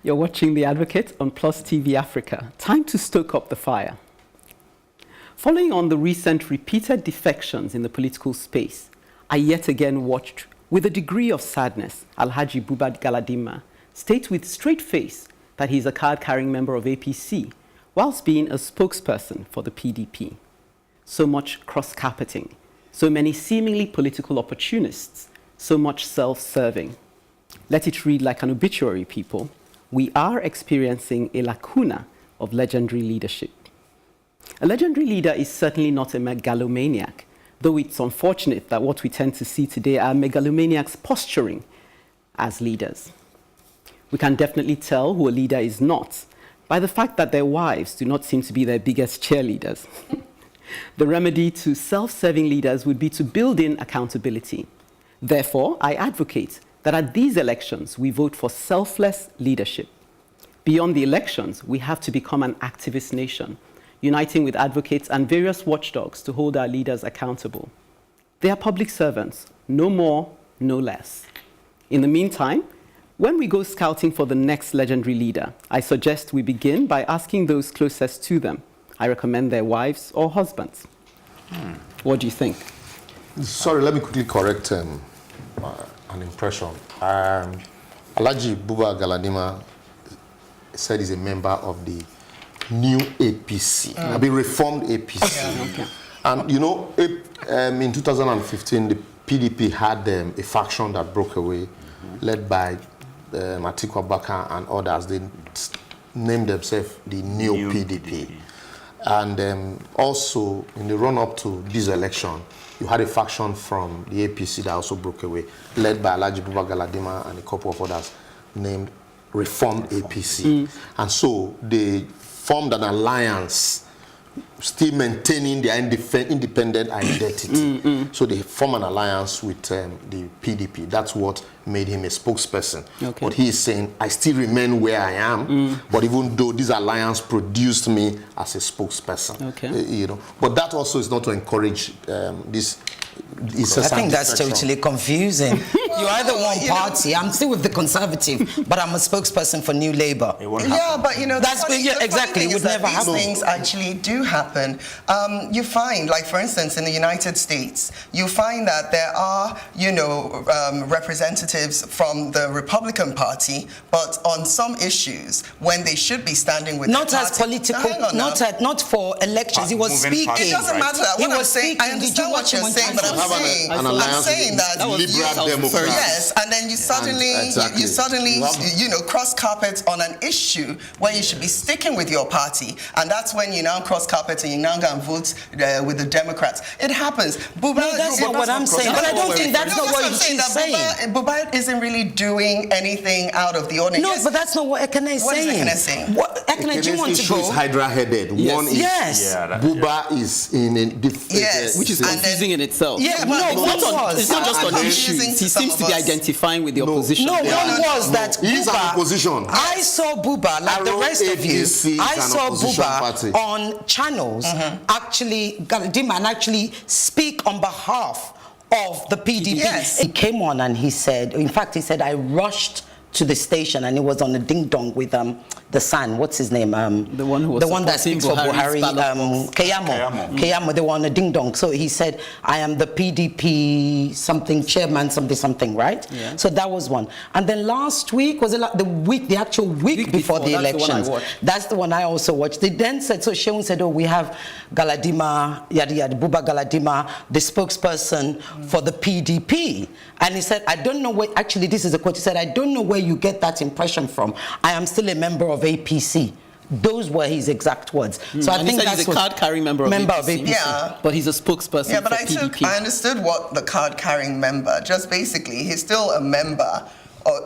You're watching The Advocate on Plus TV Africa. Time to stoke up the fire. Following on the recent repeated defections in the political space, I yet again watched, with a degree of sadness, Alhaji Buba Galadima state with straight face that he's a card-carrying member of APC, whilst being a spokesperson for the PDP. So much cross-carpeting, so many seemingly political opportunists, so much self-serving. Let it read like an obituary, people. We are experiencing a lacuna of legendary leadership. A legendary leader is certainly not a megalomaniac, though it's unfortunate that what we tend to see today are megalomaniacs posturing as leaders. We can definitely tell who a leader is not by the fact that their wives do not seem to be their biggest cheerleaders. The remedy to self-serving leaders would be to build in accountability. Therefore, I advocate that at these elections, we vote for selfless leadership. Beyond the elections, we have to become an activist nation, uniting with advocates and various watchdogs to hold our leaders accountable. They are public servants, no more, no less. In the meantime, when we go scouting for the next legendary leader, I suggest we begin by asking those closest to them. I recommend their wives or husbands. What do you think? Sorry, let me quickly correct an impression. Alhaji Buba Galadima said he's a member of the new APC, the reformed APC. Okay. And you know, in 2015, the PDP had a faction that broke away, led by Atiku Abubakar and others. They named themselves the new PDP. And also, in the run-up to this election, you had a faction from the APC that also broke away, led by Alhaji Buba Galadima and a couple of others, named Reformed APC. And so they formed an alliance, still maintaining their independent identity. So they formed an alliance with the PDP. That's what made him a spokesperson. Okay. But he is saying, I still remain where I am, but even though this alliance produced me as a spokesperson. Okay. You know, but that also is not to encourage this. I think that's totally confusing. You're either one party. I'm still with the Conservative, but I'm a spokesperson for New Labour. Yeah, but you know, that's exactly. Would never happen. These things actually do happen. You find, like for instance, in the United States, you find that there are, you know, representatives from the Republican Party, but on some issues, when they should be standing with not as political, not for elections. He was speaking. It doesn't matter. What I'm saying, I understand what you're saying, but I'm saying that liberal democrat. Yes, and then you suddenly, you know, cross carpet on an issue where you should be sticking with your party, and that's when you now cross carpet and you now go and vote with the Democrats. It happens. Buba, no, that's not what I'm saying. But I don't think that's not what he's saying. Buba isn't really doing anything out of the ordinary. No, but that's not what Ekene is saying. What is Ekene saying? Ekene, do you want to go? Is Hydra-headed. Yes. One is Buba is in a which is confusing in itself. Yeah, it's not just on issues. He seems to be identifying with the opposition. No, one was that he's an opposition. I saw Buba, like the rest of you, I saw Buba on channels actually speak on behalf of the PDP. Yes. He came on and he said, in fact, he said, I rushed to the station and it was on a ding dong with the son, what's his name? The one that speaks for Buhari, Keyamo. They were on a ding dong. So he said, I am the PDP something chairman, something, right? Yeah. So that was one. And then last week, was it like the actual week before the elections? That's the one I also watched. They then said, so Sheun said, oh, we have Galadima, Buba Galadima, the spokesperson for the PDP. And he said, I don't know where, actually this is a quote, he said, I don't know where you get that impression from. I am still a member of APC. Those were his exact words. So I think he's a card-carrying member of APC. Yeah. But he's a spokesperson for PDP. I understood what the card-carrying member, just basically, he's still a member,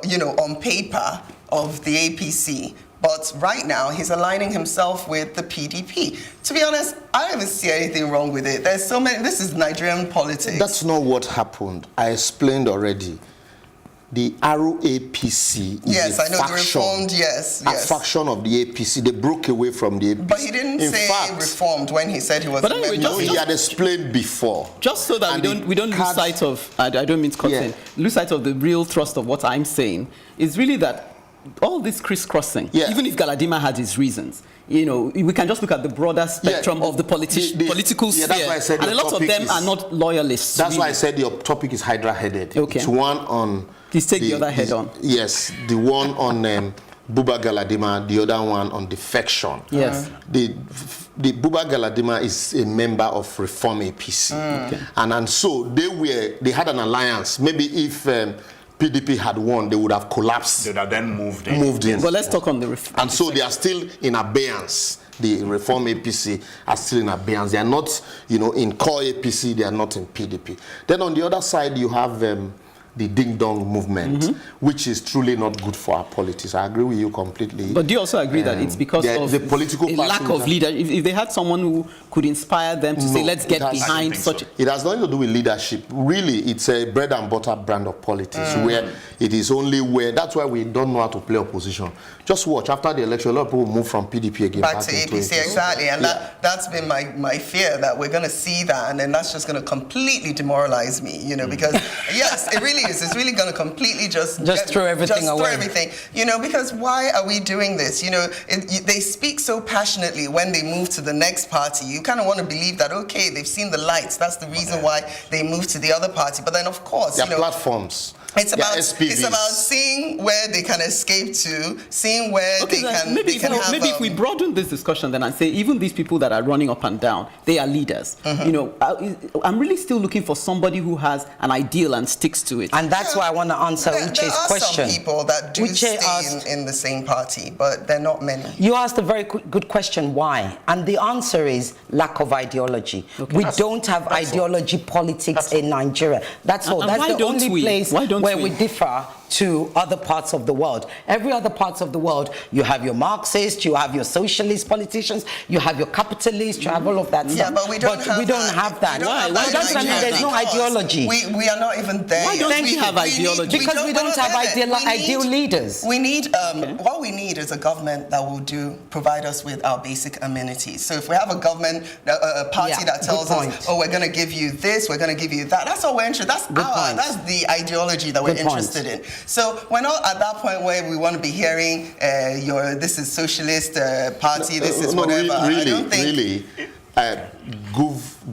you know, on paper of the APC. But right now, he's aligning himself with the PDP. To be honest, I don't see anything wrong with it. There's so many, this is Nigerian politics. That's not what happened. I explained already. The ROAPC is a faction, a faction of the APC. They broke away from the APC. But he didn't say reformed when he said he was. But anyway, he had explained before. Just so that we don't lose sight of. I don't mean to cut in. Lose sight of the real thrust of what I'm saying is really that all this crisscrossing, Yeah. even if Galadima had his reasons, you know, we can just look at the broader spectrum of the political sphere. That's why I said and a lot of them are not loyalists. That's really. why I said your topic is Hydra-headed. Okay. It's one on... Please take the other head on. Yes, the one on Buba Galadima, the other one on defection. Yes. The Buba Galadima is a member of Reform APC. Okay. And so they had an alliance. Maybe if PDP had won, they would have collapsed. They'd have then moved in. But let's talk on the And so they are still in abeyance. The Reform APC are still in abeyance. They are not, you know, in core APC, they are not in PDP. Then on the other side, you have the ding-dong movement, which is truly not good for our politics. I agree with you completely. But do you also agree that it's because of the political a lack of leadership? If they had someone who could inspire them to say, let's get behind such... It has nothing to do with leadership. Really, it's a bread and butter brand of politics where it is only where... That's why we don't know how to play opposition. Just watch. After the election, a lot of people move from PDP again back to APC. Exactly. And that's been my fear, that we're going to see that, and then that's just going to completely demoralize me, you know, because, yes, it really is. It's really going to completely just throw everything away. Throw everything, you know, because why are we doing this? You know, they speak so passionately when they move to the next party. You kind of want to believe that, okay, they've seen the lights. That's the reason why they moved to the other party. But then, of course, their you know, platforms. It's about seeing where they can escape to, seeing where Okay, maybe if we broaden this discussion then and say even these people that are running up and down, they are leaders. You know, I'm really still looking for somebody who has an ideal and sticks to it. And that's why I want to answer Uche's question. There are some people that do stay in the same party, but they're not many. You asked a very good question, why? And the answer is lack of ideology. Okay. We don't have ideology politics in Nigeria. That's all. That's the only place where we differ to other parts of the world. Every other parts of the world, you have your Marxists, you have your socialist politicians, you have your capitalists, you have all of that stuff. Yeah, but we don't have that. Why? Doesn't mean there's no ideology. We are not even there. Why don't we have ideology? Because we don't have ideal leaders. We need, what we need is a government that will provide us with our basic amenities. So if we have a government, a party that tells us, oh, we're going to give you this, we're going to give you that, that's all we're interested in. That's the ideology that we're interested in. So we're not at that point where we want to be hearing this is socialist party, this is whatever. I don't think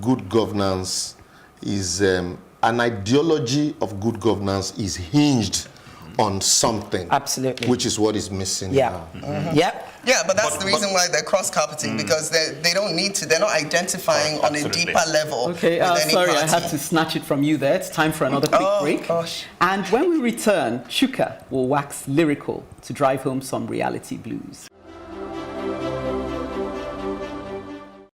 good governance is an ideology of good governance is hinged on something. Absolutely. Which is what is missing now. Yeah, but that's the reason why they're cross-carpeting, because they don't need to, they're not identifying on a deeper level. Okay, sorry, I have to snatch it from you there. It's time for another quick break. Gosh. And when we return, Chuka will wax lyrical to drive home some reality blues.